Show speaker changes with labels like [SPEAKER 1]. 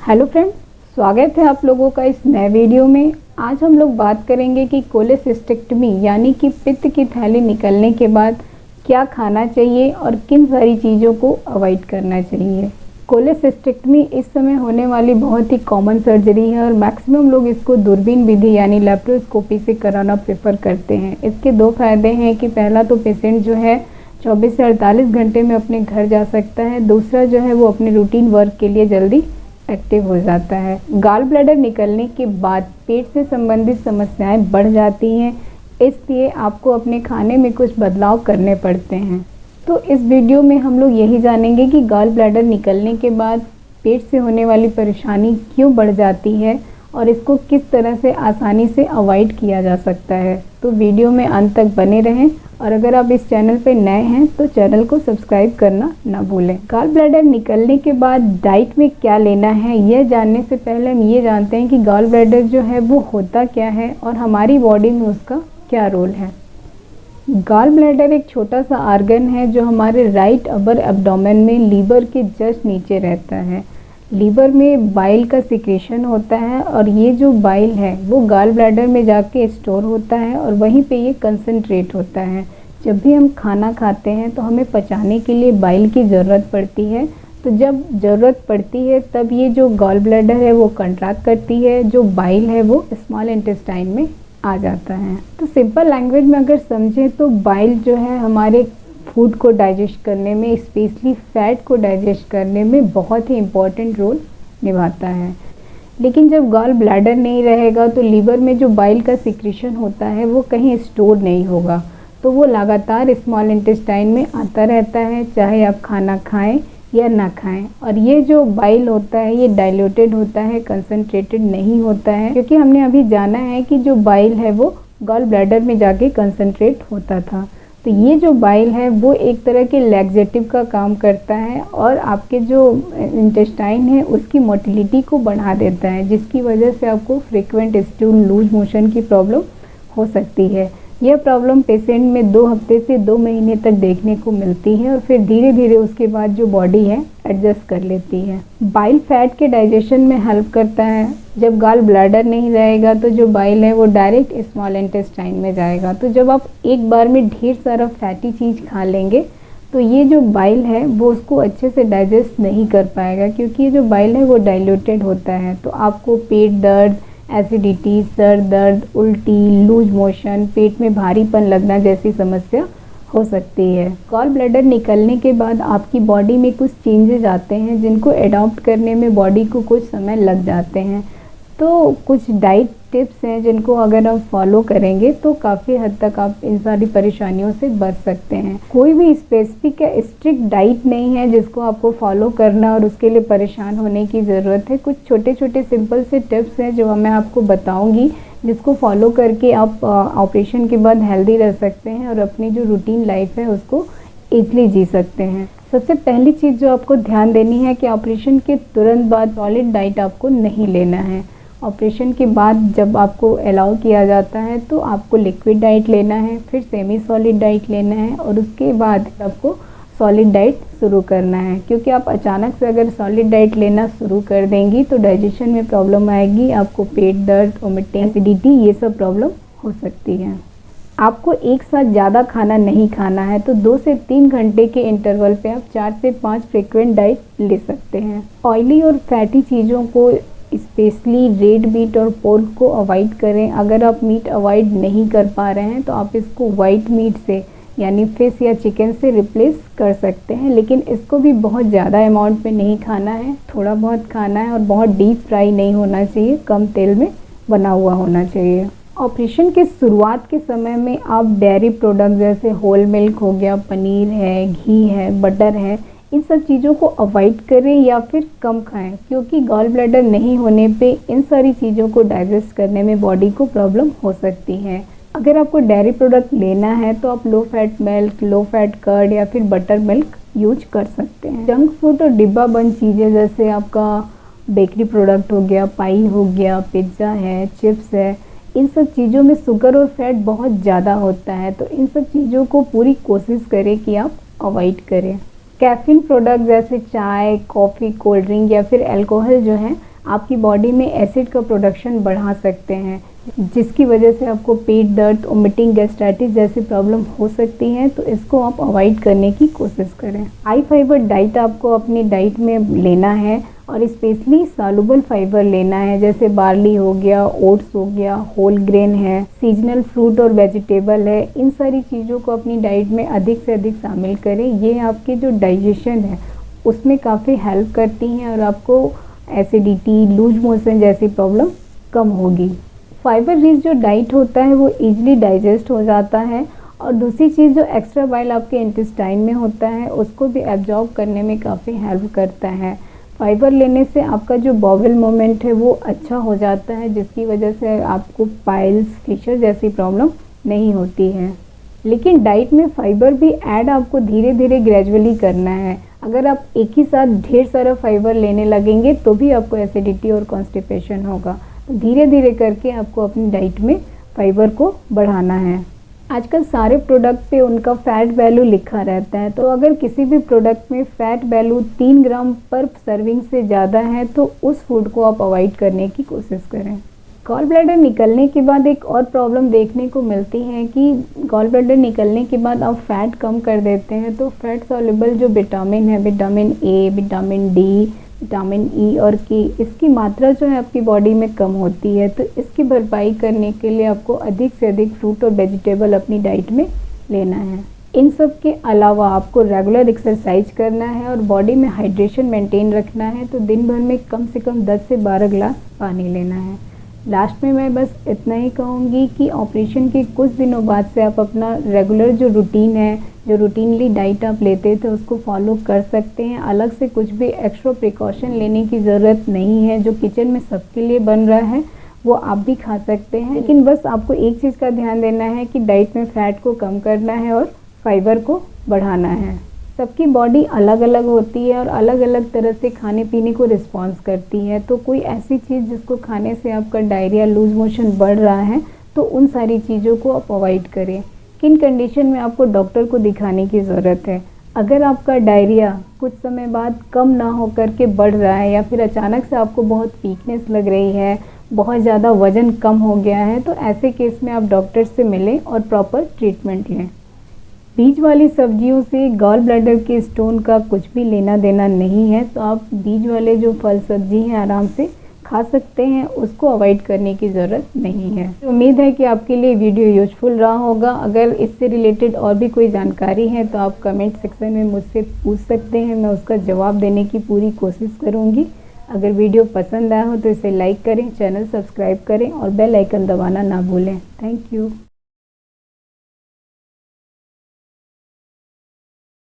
[SPEAKER 1] Hello friends, स्वागत है आप लोगों का इस नए वीडियो में। आज हम लोग बात करेंगे कि कोलेसिस्टेक्टमी यानी कि पित्त की थैली निकलने के बाद क्या खाना चाहिए और किन सारी चीज़ों को अवॉइड करना चाहिए। कोलेसिस्टेक्टमी इस समय होने वाली बहुत ही कॉमन सर्जरी है और मैक्सिमम लोग इसको दूरबीन विधि यानी लेप्रोस्कोपी से कराना प्रेफर करते हैं। इसके दो फायदे हैं कि पहला तो पेशेंट जो है 24 से 48 घंटे में अपने घर जा सकता है, दूसरा जो है वो अपने रूटीन वर्क के लिए जल्दी एक्टिव हो जाता है। गॉल ब्लैडर निकलने के बाद पेट से संबंधित समस्याएं बढ़ जाती हैं, इसलिए आपको अपने खाने में कुछ बदलाव करने पड़ते हैं। तो इस वीडियो में हम लोग यही जानेंगे कि गॉल ब्लैडर निकलने के बाद पेट से होने वाली परेशानी क्यों बढ़ जाती है और इसको किस तरह से आसानी से अवॉइड किया जा सकता है। तो वीडियो में अंत तक बने रहें और अगर आप इस चैनल पर नए हैं तो चैनल को सब्सक्राइब करना ना भूलें। गॉल ब्लैडर निकलने के बाद डाइट में क्या लेना है, यह जानने से पहले हम ये जानते हैं कि गॉल ब्लैडर जो है वो होता क्या है और हमारी बॉडी में उसका क्या रोल है। गॉल ब्लैडर एक छोटा सा आर्गन है जो हमारे राइट अपर एब्डोमेन में लीवर के जस्ट नीचे रहता है। लीवर में बाइल का सिक्रेशन होता है और ये जो बाइल है वो गॉल ब्लैडर में जाके स्टोर होता है और वहीं पे ये कंसंट्रेट होता है। जब भी हम खाना खाते हैं तो हमें पचाने के लिए बाइल की ज़रूरत पड़ती है, तो जब ज़रूरत पड़ती है तब ये जो गॉल ब्लैडर है वो कंट्रैक्ट करती है, जो बाइल है वो स्मॉल इंटेस्टाइन में आ जाता है। तो सिंपल लैंग्वेज में अगर समझें तो बाइल जो है हमारे फूड को डाइजेस्ट करने में, स्पेशली फैट को डाइजेस्ट करने में बहुत ही इम्पोर्टेंट रोल निभाता है। लेकिन जब गॉल ब्लैडर नहीं रहेगा तो लीवर में जो बाइल का सिक्रेशन होता है वो कहीं स्टोर नहीं होगा, तो वो लगातार स्मॉल इंटेस्टाइन में आता रहता है, चाहे आप खाना खाएं या ना खाएं। और ये जो बाइल होता है ये डाइल्यूटेड होता है, कंसंट्रेटेड नहीं होता है, क्योंकि हमने अभी जाना है कि जो बाइल है वो गॉल ब्लैडर में जाके कंसंट्रेट होता था। तो ये जो बाइल है वो एक तरह के लैक्सेटिव का काम करता है और आपके जो इंटेस्टाइन है उसकी मोटिलिटी को बढ़ा देता है, जिसकी वजह से आपको फ्रीक्वेंट स्टूल लूज मोशन की प्रॉब्लम हो सकती है। यह प्रॉब्लम पेशेंट में 2 हफ्ते से 2 महीने तक देखने को मिलती है और फिर धीरे धीरे उसके बाद जो बॉडी है एडजस्ट कर लेती है। बाइल फैट के डाइजेशन में हेल्प करता है। जब गॉल ब्लैडर नहीं रहेगा तो जो बाइल है वो डायरेक्ट स्मॉल इंटेस्टाइन में जाएगा। तो जब आप एक बार में ढेर सारा फैटी चीज़ खा लेंगे तो ये जो बाइल है वो उसको अच्छे से डाइजेस्ट नहीं कर पाएगा, क्योंकि ये जो बाइल है वो डाइल्यूटेड होता है। तो आपको पेट दर्द, एसिडिटी, सर दर्द, उल्टी, लूज मोशन, पेट में भारीपन लगना जैसी समस्या हो सकती है। गॉल ब्लैडर निकलने के बाद आपकी बॉडी में कुछ चेंजेस आते हैं जिनको अडॉप्ट करने में बॉडी को कुछ समय लग जाते हैं। तो कुछ डाइट टिप्स हैं जिनको अगर आप फॉलो करेंगे तो काफ़ी हद तक आप इन सारी परेशानियों से बच सकते हैं। कोई भी स्पेसिफिक या स्ट्रिक्ट डाइट नहीं है जिसको आपको फॉलो करना और उसके लिए परेशान होने की ज़रूरत है। कुछ छोटे छोटे सिंपल से टिप्स हैं जो मैं आपको बताऊंगी, जिसको फॉलो करके आप ऑपरेशन के बाद हेल्दी रह सकते हैं और अपनी जो रूटीन लाइफ है उसको ईजली जी सकते हैं। सबसे पहली चीज़ जो आपको ध्यान देनी है कि ऑपरेशन के तुरंत बाद सॉलिड डाइट आपको नहीं लेना है। ऑपरेशन के बाद जब आपको अलाउ किया जाता है तो आपको लिक्विड डाइट लेना है, फिर सेमी सॉलिड डाइट लेना है और उसके बाद आपको सॉलिड डाइट शुरू करना है, क्योंकि आप अचानक से अगर सॉलिड डाइट लेना शुरू कर देंगी तो डाइजेशन में प्रॉब्लम आएगी, आपको पेट दर्द, वोमिटिंग, एसिडिटी ये सब प्रॉब्लम हो सकती है। आपको एक साथ ज़्यादा खाना नहीं खाना है, तो 2 से 3 घंटे के इंटरवल पे आप 4 से 5 फ्रीक्वेंट डाइट ले सकते हैं। ऑयली और फैटी चीज़ों को स्पेशली रेड मीट और पोर्क को अवॉइड करें। अगर आप मीट अवॉइड नहीं कर पा रहे हैं तो आप इसको वाइट मीट से यानी फिश या चिकन से रिप्लेस कर सकते हैं, लेकिन इसको भी बहुत ज़्यादा अमाउंट में नहीं खाना है, थोड़ा बहुत खाना है और बहुत डीप फ्राई नहीं होना चाहिए, कम तेल में बना हुआ होना चाहिए। ऑपरेशन के शुरुआत के समय में आप डेयरी प्रोडक्ट जैसे होल मिल्क हो गया, पनीर है, घी है, बटर है, इन सब चीज़ों को अवॉइड करें या फिर कम खाएं, क्योंकि गॉल ब्लैडर नहीं होने पे इन सारी चीज़ों को डाइजेस्ट करने में बॉडी को प्रॉब्लम हो सकती है। अगर आपको डेयरी प्रोडक्ट लेना है तो आप low fat milk, low fat curd या फिर बटर मिल्क यूज कर सकते हैं। जंक फूड और डिब्बा बंद चीज़ें जैसे आपका बेकरी प्रोडक्ट हो गया, पाई हो गया, पिज़्ज़ा है, चिप्स है, इन सब चीज़ों में शुगर और फैट बहुत ज़्यादा होता है, तो इन सब चीज़ों को पूरी कोशिश करें कि आप अवॉइड करें। कैफीन प्रोडक्ट जैसे चाय, कॉफ़ी, कोल्ड ड्रिंक या फिर अल्कोहल जो है आपकी बॉडी में एसिड का प्रोडक्शन बढ़ा सकते हैं, जिसकी वजह से आपको पेट दर्द, वोमिटिंग, गैस्ट्राइटिस जैसी प्रॉब्लम हो सकती है। तो इसको आप अवॉइड करने की कोशिश करें। हाई फाइबर डाइट आपको अपनी डाइट में लेना है और स्पेशली सॉल्युबल फाइबर लेना है, जैसे बार्ली हो गया, ओट्स हो गया, होल ग्रेन है, सीजनल फ्रूट और वेजिटेबल है। इन सारी चीज़ों को अपनी डाइट में अधिक से अधिक शामिल करें। ये आपके जो डाइजेशन है उसमें काफ़ी हेल्प करती हैं और आपको एसिडिटी, लूज मोशन जैसी प्रॉब्लम कम होगी। फाइबर रिच जो डाइट होता है वो इजीली डाइजेस्ट हो जाता है और दूसरी चीज़ जो एक्स्ट्रा बाइल आपके इंटेस्टाइन में होता है उसको भी एब्जॉर्ब करने में काफ़ी हेल्प करता है। फाइबर लेने से आपका जो बॉवल मूवमेंट है वो अच्छा हो जाता है, जिसकी वजह से आपको पाइल्स, फिशर जैसी प्रॉब्लम नहीं होती है। लेकिन डाइट में फाइबर भी ऐड आपको धीरे धीरे ग्रेजुअली करना है। अगर आप एक ही साथ ढेर सारा फाइबर लेने लगेंगे तो भी आपको एसिडिटी और कॉन्स्टिपेशन होगा। तो धीरे धीरे करके आपको अपनी डाइट में फाइबर को बढ़ाना है। आजकल सारे प्रोडक्ट पे उनका फैट वैल्यू लिखा रहता है, तो अगर किसी भी प्रोडक्ट में फैट वैल्यू 3 ग्राम पर सर्विंग से ज़्यादा है तो उस फूड को आप अवॉइड करने की कोशिश करें। गॉल ब्लैडर निकलने के बाद एक और प्रॉब्लम देखने को मिलती है कि गॉल ब्लैडर निकलने के बाद आप फैट कम कर देते हैं, तो फैट सॉल्युबल जो विटामिन है, vitamin A, vitamin D, vitamin E और के, इसकी मात्रा जो है आपकी बॉडी में कम होती है। तो इसकी भरपाई करने के लिए आपको अधिक से अधिक फ्रूट और वेजिटेबल अपनी डाइट में लेना है। इन सब के अलावा आपको रेगुलर एक्सरसाइज करना है और बॉडी में हाइड्रेशन मेंटेन रखना है। तो दिन भर में कम से कम 10 से 12 गिलास पानी लेना है। लास्ट में मैं बस इतना ही कहूँगी कि ऑपरेशन के कुछ दिनों बाद से आप अपना रेगुलर जो रूटीन है, जो रूटीनली डाइट आप लेते थे उसको फॉलो कर सकते हैं। अलग से कुछ भी एक्स्ट्रा प्रिकॉशन लेने की ज़रूरत नहीं है। जो किचन में सबके लिए बन रहा है वो आप भी खा सकते हैं। लेकिन बस आपको एक चीज़ का ध्यान देना है कि डाइट में फ़ैट को कम करना है और फाइबर को बढ़ाना है। सबकी बॉडी अलग अलग होती है और अलग अलग तरह से खाने पीने को रिस्पॉन्स करती है। तो कोई ऐसी चीज़ जिसको खाने से आपका डायरिया, लूज मोशन बढ़ रहा है तो उन सारी चीज़ों को आप अवॉइड करें। किन कंडीशन में आपको डॉक्टर को दिखाने की ज़रूरत है? अगर आपका डायरिया कुछ समय बाद कम ना हो करके बढ़ रहा है या फिर अचानक से आपको बहुत वीकनेस लग रही है, बहुत ज़्यादा वज़न कम हो गया है, तो ऐसे केस में आप डॉक्टर से मिलें और प्रॉपर ट्रीटमेंट लें। बीज वाली सब्जियों से गॉल ब्लैडर के स्टोन का कुछ भी लेना देना नहीं है, तो आप बीज वाले जो फल सब्जी हैं आराम से खा सकते हैं, उसको अवॉइड करने की ज़रूरत नहीं है। उम्मीद है कि आपके लिए वीडियो यूजफुल रहा होगा। अगर इससे रिलेटेड और भी कोई जानकारी है तो आप कमेंट सेक्शन में मुझसे पूछ सकते हैं, मैं उसका जवाब देने की पूरी कोशिश करूँगी। अगर वीडियो पसंद आया हो तो इसे लाइक करें, चैनल सब्सक्राइब करें और बेल आइकन दबाना ना भूलें। Thank you.